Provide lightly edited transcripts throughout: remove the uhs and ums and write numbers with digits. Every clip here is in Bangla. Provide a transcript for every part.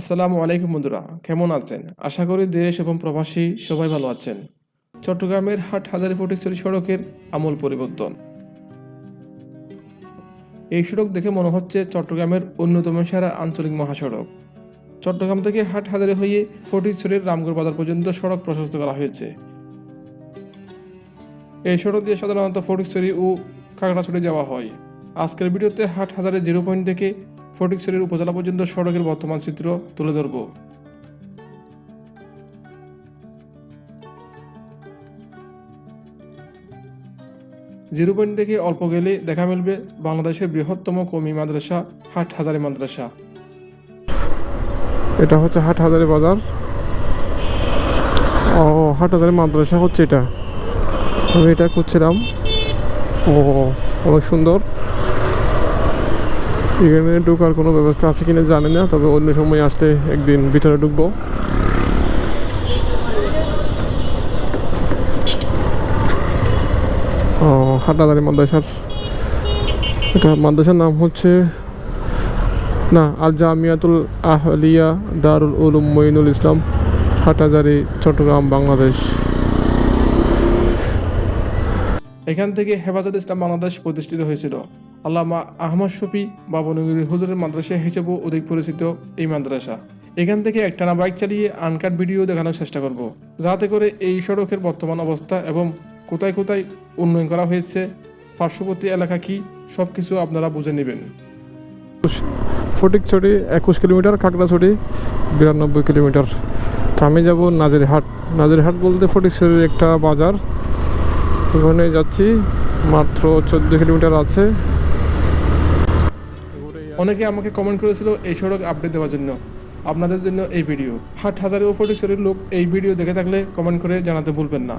আসসালামু আলাইকুম বন্ধুরা, কেমন আছেন? আশা করি দেশ এবং প্রবাসী সবাই ভালো আছেন। চট্টগ্রামের হাটহাজারী ফটিকছড়ি সড়কের আমূল পরিবর্তন। এই সড়ক দেখে মনে হচ্ছে চট্টগ্রামের অন্যতম সেরা আঞ্চলিক মহাসড়ক। চট্টগ্রাম থেকে হাটহাজারী হয়ে ফটিকছড়ির রামগড় বাজার পর্যন্ত সড়ক প্রশস্ত করা হয়েছে। এই সড়ক দিয়ে সাধারণত ফটিকছড়ি ও খাগড়াছড়ি যাওয়া হয়। আজকের ভিডিওতে হাটহাজারী 0 পয়েন্ট থেকে ফটিকছড়ির উপজেলা পর্যন্ত সড়কের বর্তমান চিত্র তুলে ধরব। 0 পয়েন্ট থেকে অল্প গেলে দেখা মিলবে বাংলাদেশের বৃহত্তম কওমি মাদ্রাসা হাটহাজারী মাদ্রাসা। এটা হচ্ছে হাটহাজারী বাজার। হাটহাজারী মাদ্রাসা হচ্ছে এটা। আমি এটা খুঁজছিলাম। অনেক সুন্দর। এখানে ঢোকার কোনো ব্যবস্থা আছে কিনা জানি না, তবে অন্য সময় আসলে একদিন ভিতরে ঢুকবো। হাটহাজারী মাদ্রাসার এটা মাদ্রাসার নাম হচ্ছে আল জামিয়াতুল আহলিয়া দারুল উলুম মঈনুল ইসলাম, হাটহাজারী, চট্টগ্রাম, বাংলাদেশ। এখান থেকে হেফাজত ইসলাম বাংলাদেশ প্রতিষ্ঠিত হয়েছিল। আল্লামা আহমদ শফি বাবনগরী হুজুরের মাদ্রাসা হিসেবেও অধিক পরিচিত এই মাদ্রাসা। এখান থেকে একটানা বাইক চালিয়ে আনকাট ভিডিও দেখানোর চেষ্টা করব, যাতে করে এই সড়কের বর্তমান অবস্থা এবং কোথায় কোথায় উন্নয়ন করা হয়েছে, পার্শ্ববর্তী এলাকা কি, সবকিছু আপনারা বুঝে নেবেন। Fatikchhari 21 kilometre, Khagrachhari 92 kilometre. তো আমি যাব নাজিরহাট। নাজিরহাট বলতে ফটিকছড়ির একটা বাজার, ওখানে যাচ্ছি। মাত্র 14 কিলোমিটার আছে। অনেকে আমাকে কমেন্ট করেছিল এই সড়ক আপডেট দেওয়ার জন্য। আপনাদের জন্য এই ভিডিও। হাটহাজারী ও ফটিকছড়ির লোক এই ভিডিও দেখে থাকলে কমেন্ট করে জানাতে ভুলবেন না।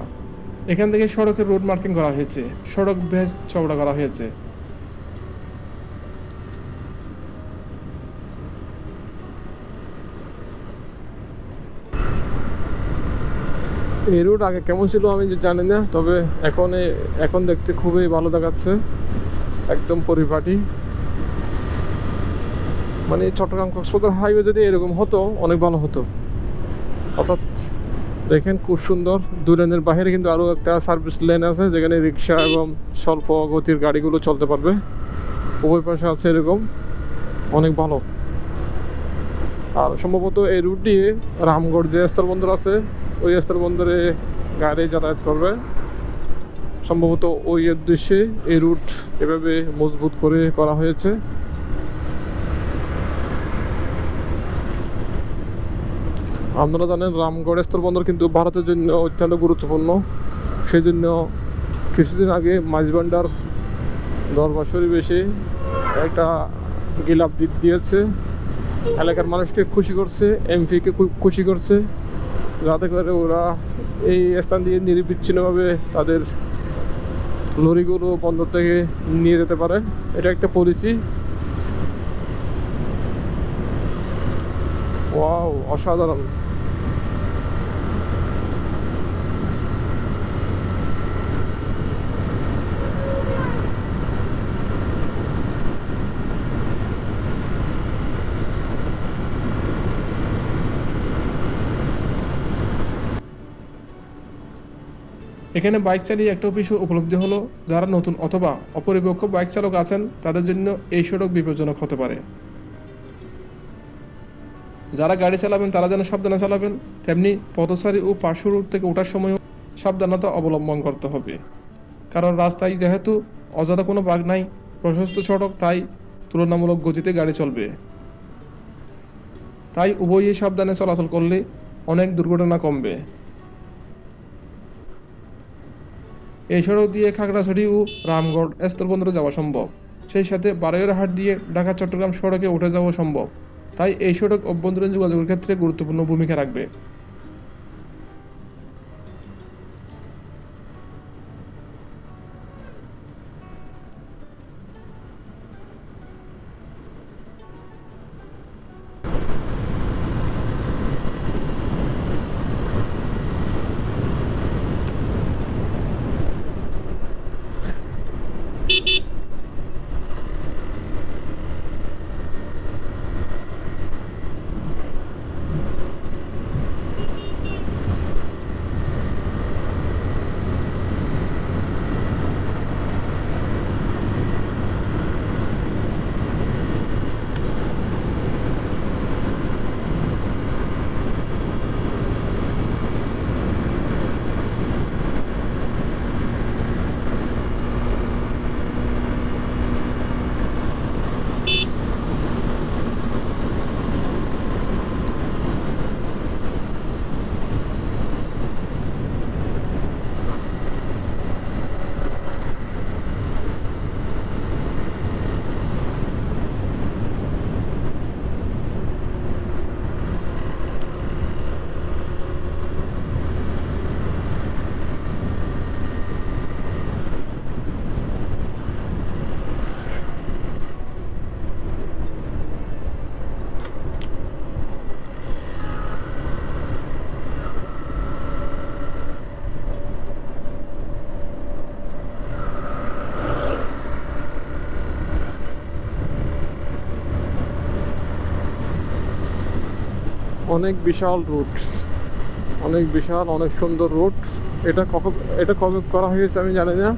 এখান থেকে সড়কের রোড মার্কিং করা হয়েছে, সড়ক বেশ চওড়া করা হয়েছে। এই রোড আগে কেমন ছিল আমি জানি না, তবে এখন দেখতে খুবই ভালো দেখাচ্ছে, একদম পরিপাটি। মানে চট্টগ্রাম কক্সবাজার হাইওয়ে যদি এরকম হতো অনেক ভালো হতো। অর্থাৎ দেখেন খুব সুন্দর। 2 লেনের বাইরে কিন্তু আরও একটা সার্ভিস লেন আছে, যেখানে রিক্সা এবং স্বল্প গতির গাড়িগুলো চলতে পারবে। উভয় পাশে আছে এরকম, অনেক ভালো। আর সম্ভবত এই রুট দিয়ে রামগড় যে স্থলবন্দর আছে, ওই স্থলবন্দরে গাড়ি যাতায়াত করবে সম্ভবত। ওই উদ্দেশ্যে এই রুট এভাবে মজবুত করে করা হয়েছে। আপনারা জানেন রামগড় স্থলবন্দর কিন্তু ভারতের জন্য অত্যন্ত গুরুত্বপূর্ণ। সেই জন্য কিছুদিন আগে মাঝভান্ডার দরবার শরীফ এসে একটা গিলাপ দিয়েছে, এলাকার মানুষকে খুশি করছে, এমপিকে খুশি করছে, যাতে করে ওরা এই স্থান দিয়ে নিরবিচ্ছিন্নভাবে তাদের লরিগুলো বন্দর থেকে নিয়ে যেতে পারে। এটা একটা পলিসি। ওয়াও, অসাধারণ। এখানে বাইক চালিয়ে একটা বিষয় উপলব্ধি হলো, যারা নতুন অথবা অপরিপক্ক বাইক চালক আছেন তাদের জন্য এই সড়ক বিপজ্জনক হতে পারে। যারা গাড়ি চালাবেন তারা যেন সাবধানে চালাবেন, তেমনি পথচারী ও পার্শ্ব রোড থেকে ওঠার সময়ও সাবধানতা অবলম্বন করতে হবে। কারণ রাস্তায় যেহেতু অজানা কোনো বাগ নাই, প্রশস্ত সড়ক, তাই তুলনামূলক গতিতে গাড়ি চলবে। তাই উভয়ই সাবধানে চলাচল করলে অনেক দুর্ঘটনা কমবে। এই সড়ক দিয়ে খাগড়াছড়ি ও রামগড় স্থলবন্দরে যাওয়া সম্ভব, সেই সাথে বারোয়ারহাট দিয়ে ঢাকা চট্টগ্রাম সড়কে উঠে যাওয়া সম্ভব। তাই এই সড়ক অভ্যন্তরীণ যোগাযোগের ক্ষেত্রে গুরুত্বপূর্ণ ভূমিকা রাখবে। অনেক বিশাল রুট, অনেক বিশাল, অনেক সুন্দর রুট। এটা কবে করা হয়েছে আমি জানি না,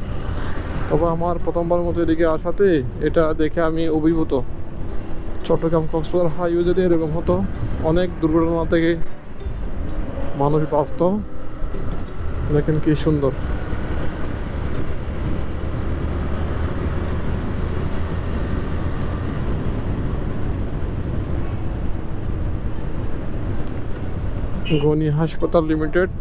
তবে আমার প্রথমবার মতো এদিকে আসাতে এটা দেখে আমি অভিভূত। চট্টগ্রাম কক্সবাজার হাইওয়ে যদি এরকম হতো, অনেক দুর্ঘটনা থেকে মানুষ বাঁচত। দেখেন কি সুন্দর। গনি হাসপাতাল লিমিটেড।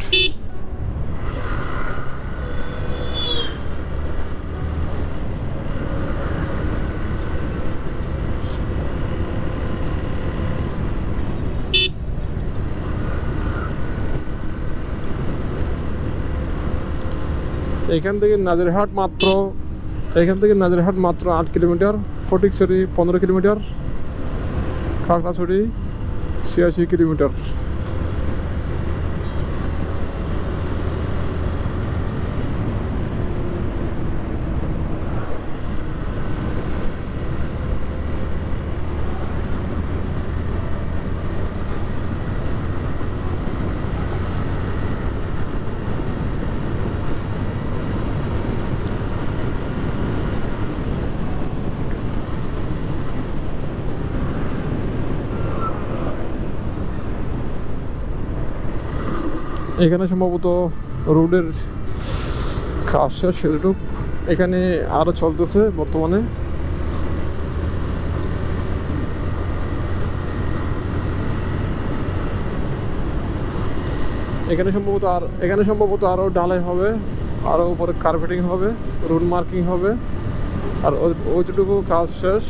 এখান থেকে নাজিরহাট মাত্র 8 kilometre, Fatikchhari 15 kilometre, Khagrachhari 86 kilometre. এখানে সম্ভবত রোডের কাজ শেষ, সেটুক এখানে আরো চলতেছে বর্তমানে। এখানে সম্ভবত আরো ঢালাই হবে, আরো উপরে কার্পেটিং হবে, রোড মার্কিং হবে, আর ওইটুকু কাজ শেষ।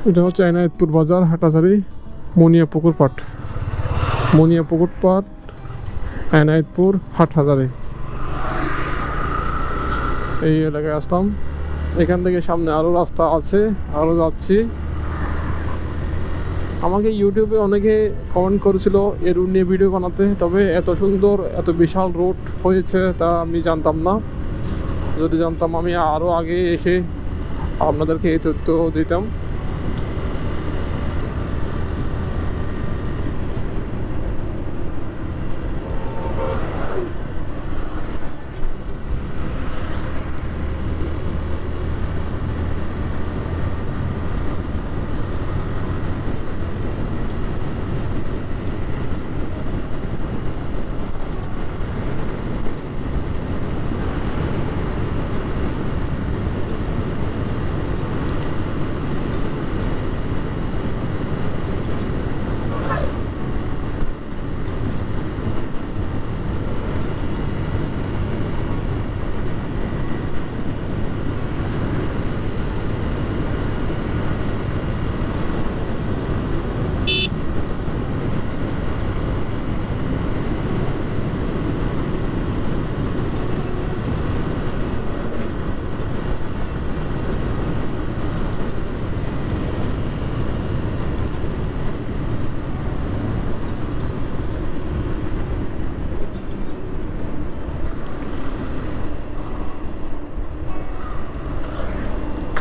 এটা হচ্ছে এনায়েতপুর বাজার, হাটাজারি, মনিয়াপুকুর পাট, এনায়েতপুর, হাটহাজারি, এই এলাকায় আসলাম। এখান থেকে সামনে আরও রাস্তা আছে, আরও যাচ্ছি। আমাকে ইউটিউবে অনেকে কমেন্ট করেছিল এই রুট নিয়ে ভিডিও বানাতে, তবে এত সুন্দর, এত বিশাল রুট হয়েছে তা আমি জানতাম না। যদি জানতাম আমি আরও আগে এসে আপনাদেরকে এই তথ্য দিতাম।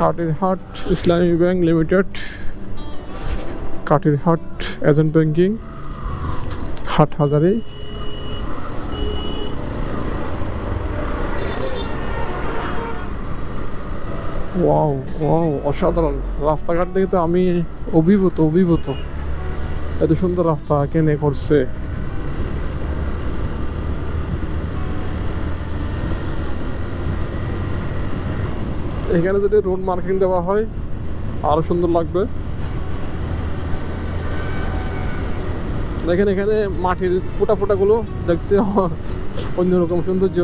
Katirhat Islami bank limited, Katirhat agent banking, Hathazari. Wow wow, অসাধারণ রাস্তাঘাট দেখে তো আমি অভিভূত। এত সুন্দর রাস্তা কেনে করছে। এখানে যদি রোড মার্কিং দেওয়া হয় আরো সুন্দর লাগবে। দেখেন এখানে মাটির ফোঁটা গুলো দেখতে অন্যরকম সৌন্দর্য।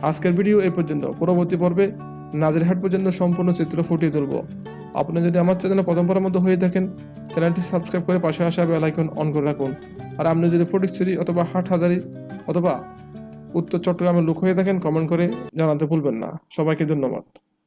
আজকের ভিডিও এই পর্যন্ত। পরবর্তী পর্বে নাজিরহাট পর্যন্ত সম্পূর্ণ চিত্র ফুটিয়ে তুলব। আপনি যদি আমার চ্যানেলে প্রথমবারের মতো হয়ে থাকেন, চ্যানেলটি সাবস্ক্রাইব করে পাশে আসা বেল আইকন অন করে রাখুন। আর আপনি যদি ফটিকছড়ি অথবা হাটহাজারি অথবা উত্তর চট্টগ্রামের লোক হয়ে থাকেন, কমেন্ট করে জানাতে ভুলবেন না। সবাইকে ধন্যবাদ।